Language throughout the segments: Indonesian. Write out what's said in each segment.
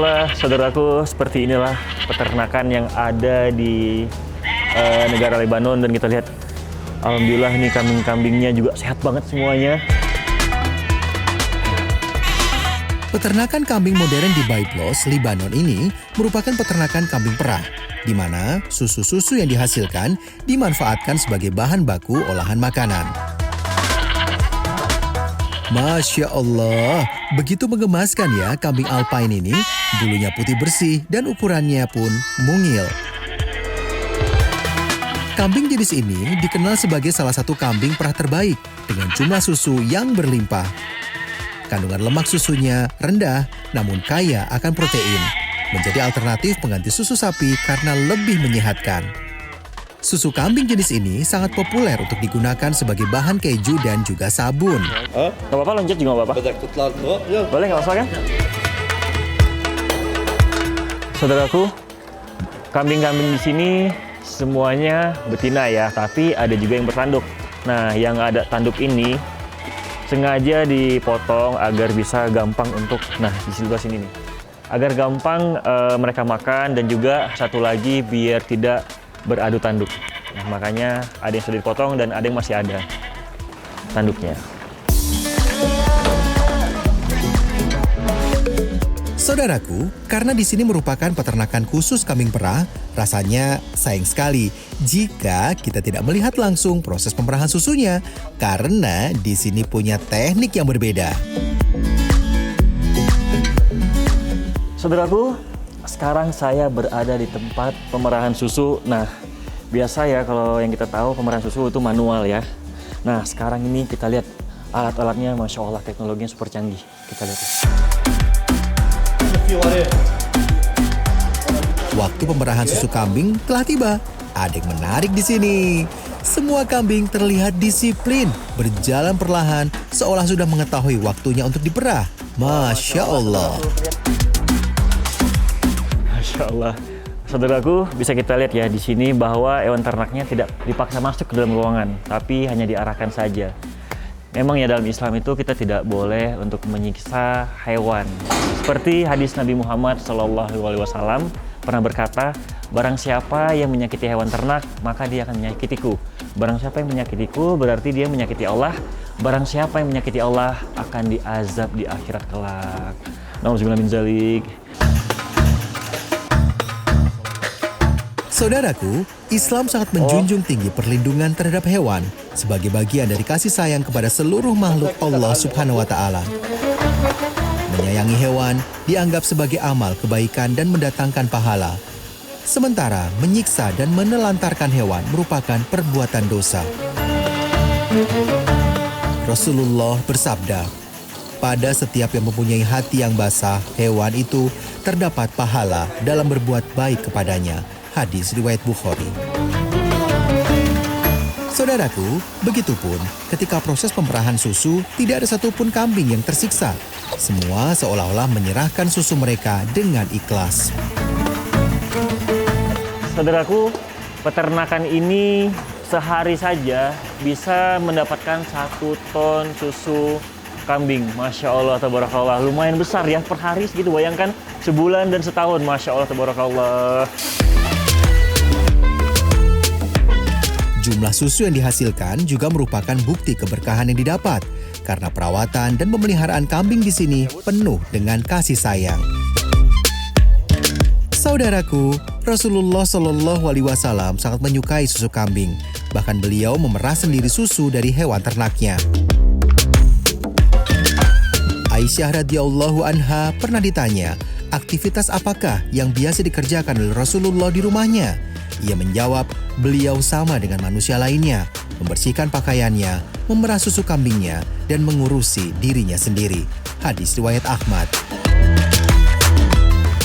Alhamdulillah, saudaraku, seperti inilah peternakan yang ada di negara Lebanon. Dan kita lihat, alhamdulillah nih kambing-kambingnya juga sehat banget semuanya. Peternakan kambing modern di Byblos, Lebanon ini merupakan peternakan kambing perah, di mana susu-susu yang dihasilkan dimanfaatkan sebagai bahan baku olahan makanan. Masya Allah, begitu menggemaskan ya kambing Alpine ini, bulunya putih bersih dan ukurannya pun mungil. Kambing jenis ini dikenal sebagai salah satu kambing perah terbaik dengan jumlah susu yang berlimpah. Kandungan lemak susunya rendah namun kaya akan protein, menjadi alternatif pengganti susu sapi karena lebih menyehatkan. Susu kambing jenis ini sangat populer untuk digunakan sebagai bahan keju dan juga sabun. Gak apa-apa, loncat juga gak apa-apa. Boleh, gak masalah kan? Saudaraku, kambing-kambing di sini semuanya betina ya, tapi ada juga yang bertanduk. Nah, yang ada tanduk ini sengaja dipotong agar bisa gampang untuk, nah di sebelah sini nih, agar gampang mereka makan, dan juga satu lagi biar tidak beradu tanduk. Nah, makanya ada yang sudah dipotong dan ada yang masih ada tanduknya. Saudaraku, karena di sini merupakan peternakan khusus kambing perah, rasanya sayang sekali jika kita tidak melihat langsung proses pemerahan susunya, karena di sini punya teknik yang berbeda. Saudaraku, sekarang saya berada di tempat pemerahan susu. Nah, biasa ya kalau yang kita tahu pemerahan susu itu manual ya. Nah, sekarang ini kita lihat alat-alatnya, Masya Allah, teknologinya super canggih. Kita lihat. Waktu pemerahan susu kambing telah tiba. Ada yang menarik di sini. Semua kambing terlihat disiplin, berjalan perlahan, seolah sudah mengetahui waktunya untuk diperah. Masya Allah. Masya Allah. Saudaraku, bisa kita lihat ya di sini bahwa hewan ternaknya tidak dipaksa masuk ke dalam ruangan, tapi hanya diarahkan saja. Memang ya dalam Islam itu kita tidak boleh untuk menyiksa hewan. Seperti hadis Nabi Muhammad SAW pernah berkata, barang siapa yang menyakiti hewan ternak, maka dia akan menyakitiku. Barang siapa yang menyakitiku, berarti dia menyakiti Allah. Barang siapa yang menyakiti Allah, akan diazab di akhirat kelak. Nauzubillah min dzalik. Saudaraku, Islam sangat menjunjung tinggi perlindungan terhadap hewan sebagai bagian dari kasih sayang kepada seluruh makhluk Allah Subhanahu wa Ta'ala. Menyayangi hewan dianggap sebagai amal kebaikan dan mendatangkan pahala. Sementara menyiksa dan menelantarkan hewan merupakan perbuatan dosa. Rasulullah bersabda, pada setiap yang mempunyai hati yang basah, hewan itu terdapat pahala dalam berbuat baik kepadanya. Hadis riwayat Bukhari. Saudaraku, begitupun ketika proses pemerahan susu, tidak ada satupun kambing yang tersiksa. Semua seolah-olah menyerahkan susu mereka dengan ikhlas. Saudaraku, peternakan ini sehari saja bisa mendapatkan 1 ton susu kambing. Masya Allah, tabarakallah. Lumayan besar ya per hari segitu. Bayangkan sebulan dan setahun. Masya Allah, tabarakallah. Jumlah susu yang dihasilkan juga merupakan bukti keberkahan yang didapat karena perawatan dan pemeliharaan kambing di sini penuh dengan kasih sayang. Saudaraku, Rasulullah Shallallahu Alaihi Wasallam sangat menyukai susu kambing. Bahkan beliau memerah sendiri susu dari hewan ternaknya. Aisyah radhiyallahu anha pernah ditanya, aktivitas apakah yang biasa dikerjakan oleh Rasulullah di rumahnya? Ia menjawab, beliau sama dengan manusia lainnya, membersihkan pakaiannya, memerah susu kambingnya, dan mengurusi dirinya sendiri. Hadis riwayat Ahmad.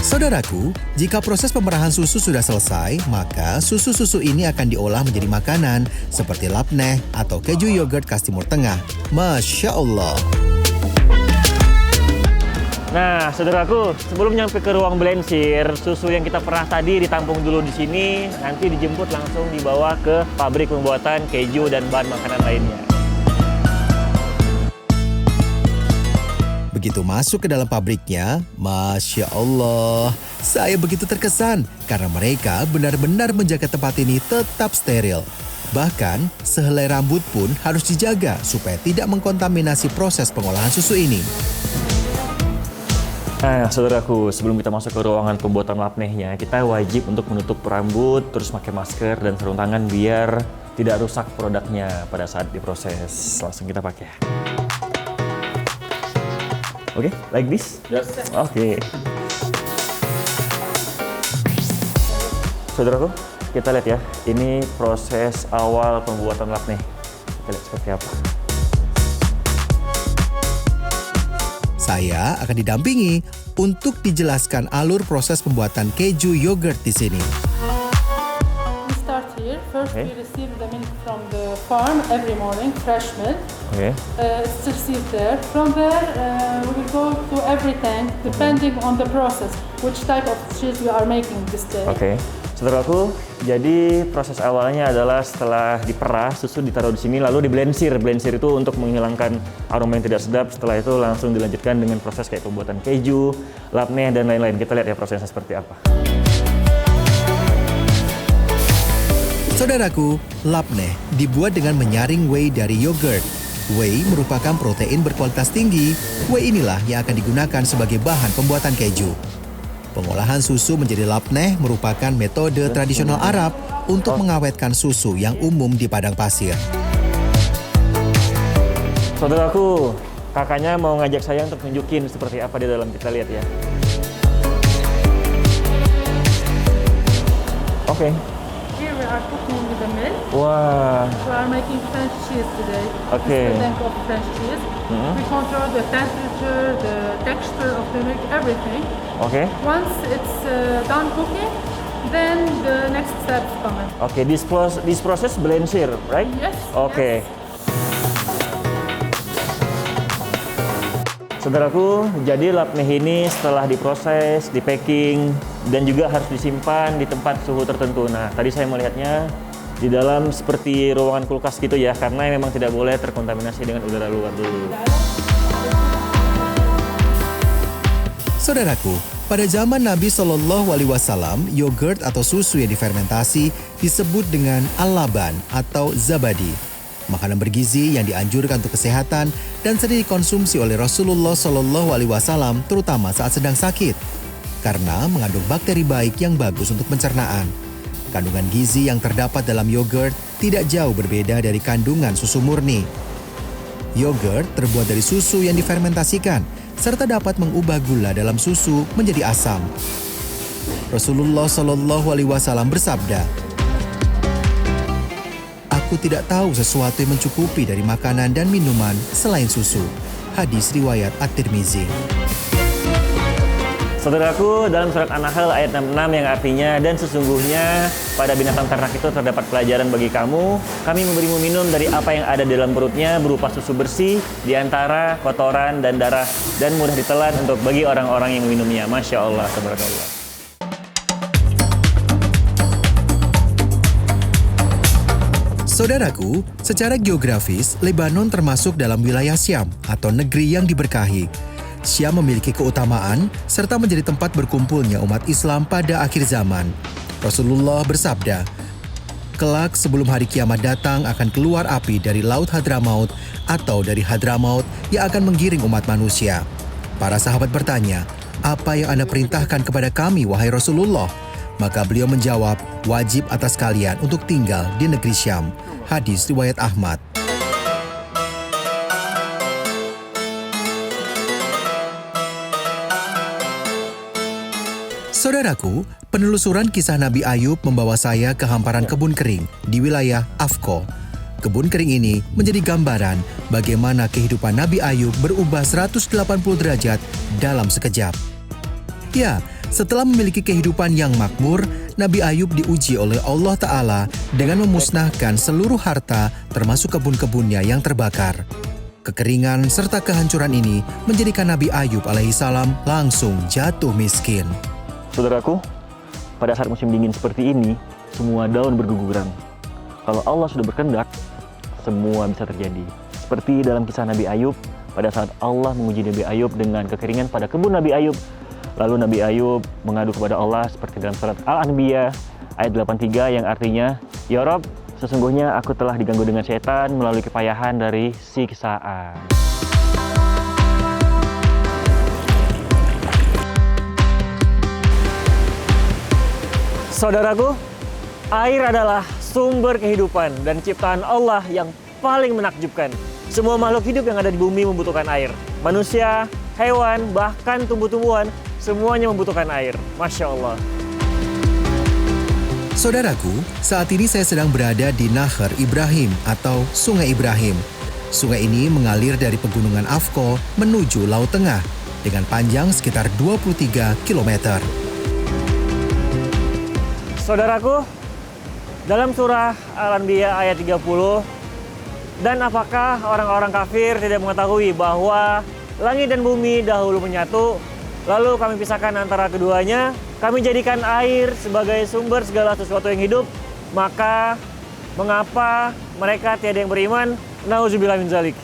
Saudaraku, jika proses pemerahan susu sudah selesai, maka susu-susu ini akan diolah menjadi makanan seperti labneh atau keju yogurt khas Timur Tengah. Masya Allah. Nah, saudaraku, sebelum nyampe ke ruang blensir, susu yang kita perah tadi ditampung dulu di sini, nanti dijemput langsung dibawa ke pabrik pembuatan keju dan bahan makanan lainnya. Begitu masuk ke dalam pabriknya, Masya Allah, saya begitu terkesan karena mereka benar-benar menjaga tempat ini tetap steril. Bahkan, sehelai rambut pun harus dijaga supaya tidak mengkontaminasi proses pengolahan susu ini. Nah, saudaraku, sebelum kita masuk ke ruangan pembuatan lapnehnya, kita wajib untuk menutup rambut, terus pakai masker dan sarung tangan biar tidak rusak produknya pada saat diproses. Langsung kita pakai. Oke, like this? Yes. Oke. Saudaraku, kita lihat ya. Ini proses awal pembuatan lapneh. Kita lihat seperti apa. Saya akan didampingi untuk dijelaskan alur proses pembuatan keju yogurt di sini. We start here. First, Okay. we receive the milk from the farm every morning, fresh milk. Oke. It's received there. From there, we will go to every tank, depending on the process, which type of cheese we are making this day. Oke. Saudaraku, jadi proses awalnya adalah setelah diperah, susu ditaruh di sini lalu diblensir. Blensir itu untuk menghilangkan aroma yang tidak sedap. Setelah itu langsung dilanjutkan dengan proses kayak pembuatan keju, lapneh dan lain-lain. Kita lihat ya prosesnya seperti apa. Saudaraku, lapneh dibuat dengan menyaring whey dari yogurt. Whey merupakan protein berkualitas tinggi. Whey inilah yang akan digunakan sebagai bahan pembuatan keju. Pengolahan susu menjadi lapneh merupakan metode tradisional Arab untuk mengawetkan susu yang umum di padang pasir. Saudaraku, kakaknya mau ngajak saya untuk nunjukin seperti apa di dalam. Kita lihat ya. Oke. Here we are cooking with the milk. Wah. We are making French cheese today. Okay. This is the tank of French cheese. We control the temperature, the texture of the milk, everything. Oke. Once it's done cooking, then the next steps come in. Oke, this process blensir, right? Yes. Oke. Saudaraku, jadi lapneh ini setelah diproses, di-packing, dan juga harus disimpan di tempat suhu tertentu. Nah, tadi saya melihatnya di dalam seperti ruangan kulkas gitu ya, karena memang tidak boleh terkontaminasi dengan udara luar dulu. Saudaraku, pada zaman Nabi Shallallahu Alaihi Wasallam, yogurt atau susu yang difermentasi disebut dengan al-laban atau zabadi. Makanan bergizi yang dianjurkan untuk kesehatan dan sering dikonsumsi oleh Rasulullah Shallallahu Alaihi Wasallam, terutama saat sedang sakit, karena mengandung bakteri baik yang bagus untuk pencernaan. Kandungan gizi yang terdapat dalam yogurt tidak jauh berbeda dari kandungan susu murni. Yogurt terbuat dari susu yang difermentasikan, serta dapat mengubah gula dalam susu menjadi asam. Rasulullah Shallallahu Alaihi Wasallam bersabda, "Aku tidak tahu sesuatu yang mencukupi dari makanan dan minuman selain susu." Hadis riwayat At-Tirmizi. Saudaraku, dalam surat An-Nahl ayat 66 yang artinya, dan sesungguhnya pada binatang ternak itu terdapat pelajaran bagi kamu. Kami memberimu minum dari apa yang ada di dalam perutnya berupa susu bersih di antara kotoran dan darah dan mudah ditelan untuk bagi orang-orang yang minumnya. Masya Allah, tabarakallah. Saudaraku, secara geografis, Lebanon termasuk dalam wilayah Syam atau negeri yang diberkahi. Syam memiliki keutamaan serta menjadi tempat berkumpulnya umat Islam pada akhir zaman. Rasulullah bersabda, "Kelak sebelum hari kiamat datang akan keluar api dari Laut Hadramaut atau dari Hadramaut yang akan menggiring umat manusia." Para sahabat bertanya, "Apa yang Anda perintahkan kepada kami, wahai Rasulullah?" Maka beliau menjawab, "Wajib atas kalian untuk tinggal di negeri Syam." Hadis riwayat Ahmad. Saudaraku, penelusuran kisah Nabi Ayub membawa saya ke hamparan kebun kering di wilayah Afko. Kebun kering ini menjadi gambaran bagaimana kehidupan Nabi Ayub berubah 180 derajat dalam sekejap. Ya, setelah memiliki kehidupan yang makmur, Nabi Ayub diuji oleh Allah Ta'ala dengan memusnahkan seluruh harta termasuk kebun-kebunnya yang terbakar. Kekeringan serta kehancuran ini menjadikan Nabi Ayub alaihissalam langsung jatuh miskin. Saudaraku, pada saat musim dingin seperti ini, semua daun berguguran. Kalau Allah sudah berkehendak, semua bisa terjadi. Seperti dalam kisah Nabi Ayub, pada saat Allah menguji Nabi Ayub dengan kekeringan pada kebun Nabi Ayub. Lalu Nabi Ayub mengadu kepada Allah seperti dalam surat Al-Anbiya ayat 83 yang artinya, "Ya Rob, sesungguhnya aku telah diganggu dengan setan melalui kepayahan dari siksaan." Saudaraku, air adalah sumber kehidupan dan ciptaan Allah yang paling menakjubkan. Semua makhluk hidup yang ada di bumi membutuhkan air. Manusia, hewan, bahkan tumbuh-tumbuhan, semuanya membutuhkan air. Masya Allah. Saudaraku, saat ini saya sedang berada di Nahar Ibrahim atau Sungai Ibrahim. Sungai ini mengalir dari pegunungan Afko menuju Laut Tengah dengan panjang sekitar 23 km. Saudaraku, dalam surah Al-Anbiya ayat 30, dan apakah orang-orang kafir tidak mengetahui bahwa langit dan bumi dahulu menyatu, lalu kami pisahkan antara keduanya, kami jadikan air sebagai sumber segala sesuatu yang hidup, maka mengapa mereka tiada yang beriman? Nauzubillah min zalik.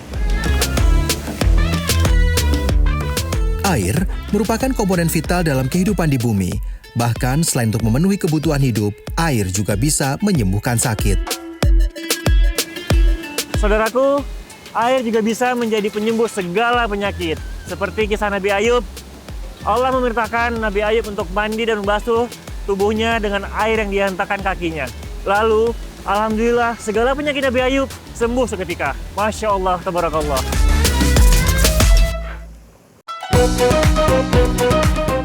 Air merupakan komponen vital dalam kehidupan di bumi. Bahkan selain untuk memenuhi kebutuhan hidup, air juga bisa menyembuhkan sakit. Saudaraku, air juga bisa menjadi penyembuh segala penyakit. Seperti kisah Nabi Ayub, Allah memerintahkan Nabi Ayub untuk mandi dan membasuh tubuhnya dengan air yang dihantarkan kakinya. Lalu, alhamdulillah, segala penyakit Nabi Ayub sembuh seketika. Masya Allah, tabarakallah.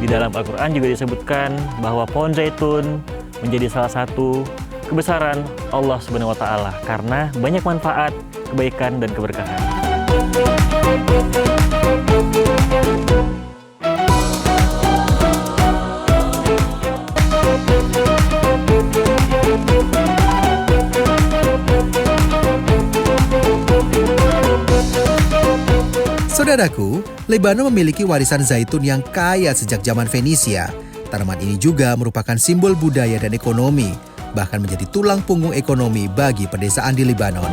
Di dalam Al-Quran juga disebutkan bahwa pohon zaitun menjadi salah satu kebesaran Allah Subhanahu wa Ta'ala karena banyak manfaat, kebaikan, dan keberkahan. Saudaraku, Lebanon memiliki warisan zaitun yang kaya sejak zaman Fenisia. Tanaman ini juga merupakan simbol budaya dan ekonomi, bahkan menjadi tulang punggung ekonomi bagi pedesaan di Lebanon.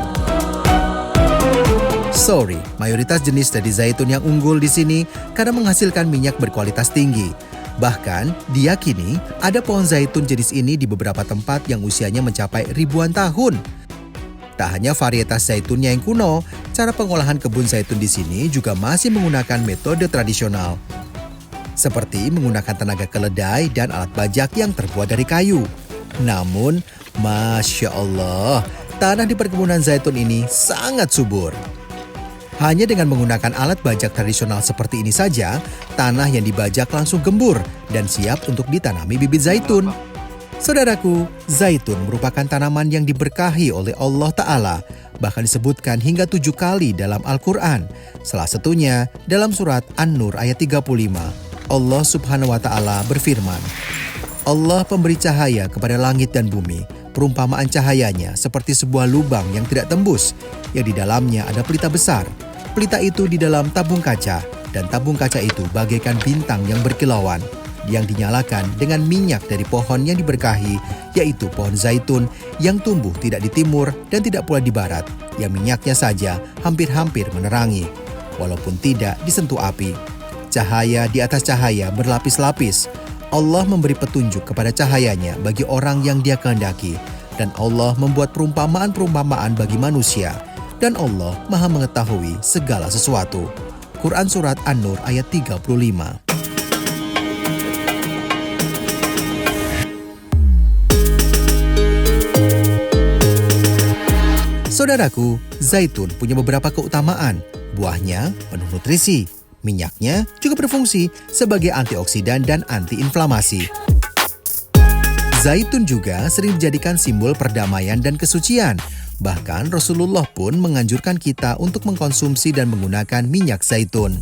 Mayoritas jenis dari zaitun yang unggul di sini karena menghasilkan minyak berkualitas tinggi. Bahkan, diyakini ada pohon zaitun jenis ini di beberapa tempat yang usianya mencapai ribuan tahun. Tak hanya varietas zaitunnya yang kuno, cara pengolahan kebun zaitun di sini juga masih menggunakan metode tradisional. Seperti menggunakan tenaga keledai dan alat bajak yang terbuat dari kayu. Namun, Masya Allah, tanah di perkebunan zaitun ini sangat subur. Hanya dengan menggunakan alat bajak tradisional seperti ini saja, tanah yang dibajak langsung gembur dan siap untuk ditanami bibit zaitun. Saudaraku, zaitun merupakan tanaman yang diberkahi oleh Allah Ta'ala, bahkan disebutkan hingga 7 kali dalam Al-Quran. Salah satunya dalam surat An-Nur ayat 35. Allah Subhanahu wa Ta'ala berfirman, Allah pemberi cahaya kepada langit dan bumi. Perumpamaan cahayanya seperti sebuah lubang yang tidak tembus, yang di dalamnya ada pelita besar. Pelita itu di dalam tabung kaca, dan tabung kaca itu bagaikan bintang yang berkilauan, yang dinyalakan dengan minyak dari pohon yang diberkahi, yaitu pohon zaitun yang tumbuh tidak di timur dan tidak pula di barat, yang minyaknya saja hampir-hampir menerangi, walaupun tidak disentuh api. Cahaya di atas cahaya berlapis-lapis. Allah memberi petunjuk kepada cahayanya bagi orang yang Dia kehendaki, dan Allah membuat perumpamaan-perumpamaan bagi manusia, dan Allah Maha mengetahui segala sesuatu. Quran Surat An-Nur ayat 35. Saudaraku, zaitun punya beberapa keutamaan. Buahnya penuh nutrisi. Minyaknya juga berfungsi sebagai antioksidan dan antiinflamasi. Zaitun juga sering dijadikan simbol perdamaian dan kesucian. Bahkan Rasulullah pun menganjurkan kita untuk mengkonsumsi dan menggunakan minyak zaitun.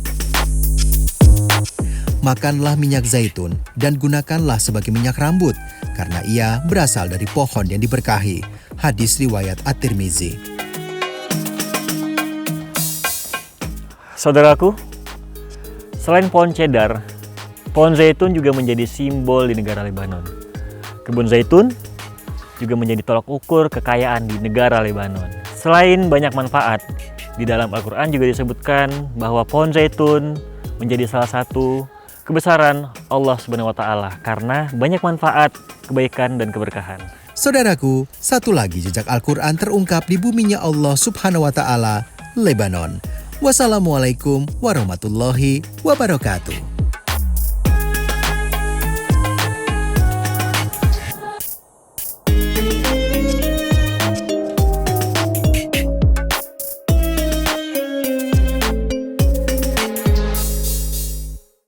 Makanlah minyak zaitun dan gunakanlah sebagai minyak rambut, karena ia berasal dari pohon yang diberkahi. Hadis riwayat At-Tirmizi. Saudaraku, selain pohon cedar, pohon zaitun juga menjadi simbol di negara Lebanon. Kebun zaitun juga menjadi tolak ukur kekayaan di negara Lebanon. Selain banyak manfaat, Di dalam Al-Quran juga disebutkan bahwa pohon zaitun menjadi salah satu kebesaran Allah Subhanahu wa Ta'ala karena banyak manfaat, kebaikan, dan keberkahan. Saudaraku, satu lagi jejak Al-Quran terungkap di buminya Allah Subhanahu wa Ta'ala, Lebanon. Wassalamualaikum warahmatullahi wabarakatuh.